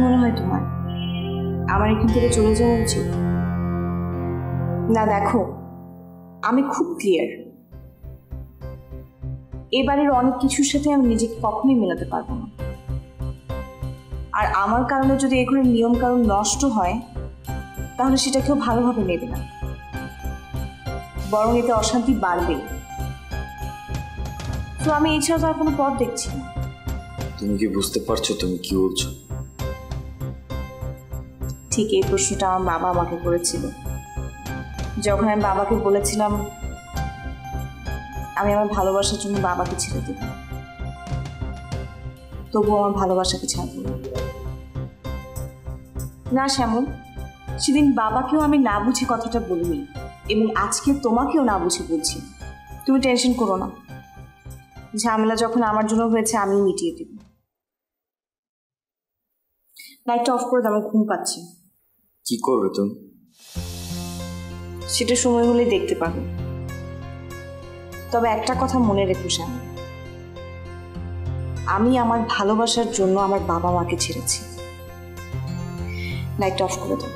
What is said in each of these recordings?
মনে হয় তোমার আমার এখান থেকে চলে যাওয়া উচিত? না দেখো, আমি খুব ক্লিয়ার, এবারের অনেক কিছুর সাথে আমি নিজেকে কখনোই মেলাতে পারবো না। আর আমার কারণে যদি এই ঘরের নিয়ম কারণ নষ্ট হয় তাহলে সেটা কেউ ভালোভাবে নেবে না, বরং এতে অশান্তি বাড়বে। তো আমি এছাড়া তো আর কোনো পথ দেখছি না। তুমি কি বুঝতে পারছো তুমি কি বলছো? ঠিক এই প্রশ্নটা আমার বাবা আমাকে করেছিল যখন আমি বাবাকে বলেছিলাম আমি আমার ভালোবাসার জন্য বাবাকে ছেড়ে দেব, তবুও আমার ভালোবাসাকে ছাড়ব না। শ্যামল, সেদিন বাবাকেও আমি না বুঝে কথাটা বলিনি, এবং আজকে তোমাকেও না বুঝে বলছি। তুমি টেনশন করো না, ঝামেলা যখন আমার জন্য হয়েছে আমি মিটিয়ে দেব। লাইটটা অফ করে দাও, আমার ঘুম পাচ্ছে। কি করবে তুমি? সেটা সময় হলেই দেখতে পাবে। তবে একটা কথা মনে রেখো শ্যামল, আমি আমার ভালোবাসার জন্য আমার বাবা মাকে ছেড়েছি। লাইটটা অফ করে দাও।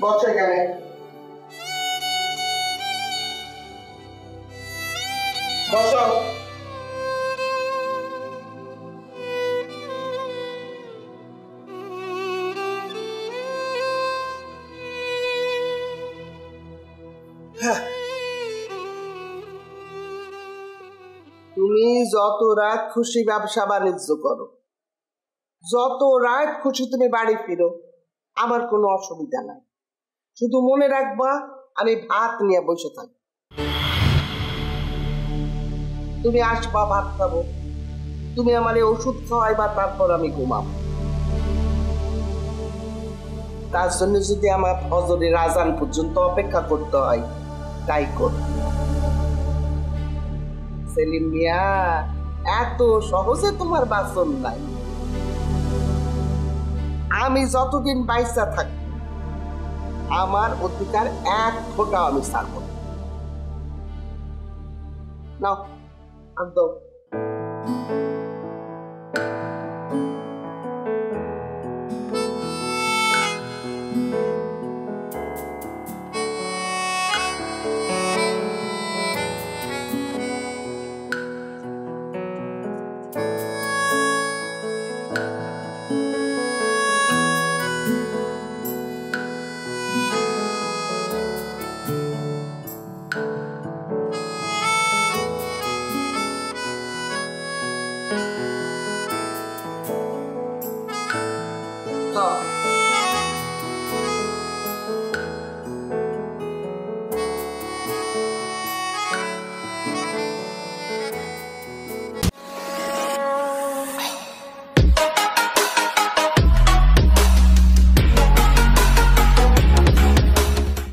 বসো এখানে। বসো। তুমি যত রাত খুশি ব্যবসা বাণিজ্য করো, যত রাত খুশি তুমি বাড়ি ফিরো, আমার কোনো অসুবিধা নাই। শুধু মনে রাখবা আমি ভাত নিয়ে বসে থাকি। তুমি আসবা, ভাত খাবো, তুমি আমার ওষুধ খাওয়াইবা, তারপর আমি ঘুমাবো। তার জন্য যদি আমার ফজরের আজান পর্যন্ত অপেক্ষা করতে হয় তাই কর। সেলিম মিয়া, এত সহজে তোমার বাসন নাই। আমি যতদিন বাইসা থাকি আমার অধিকার এক ফোঁটা আমি ছাড়ব না। নাও, দাও।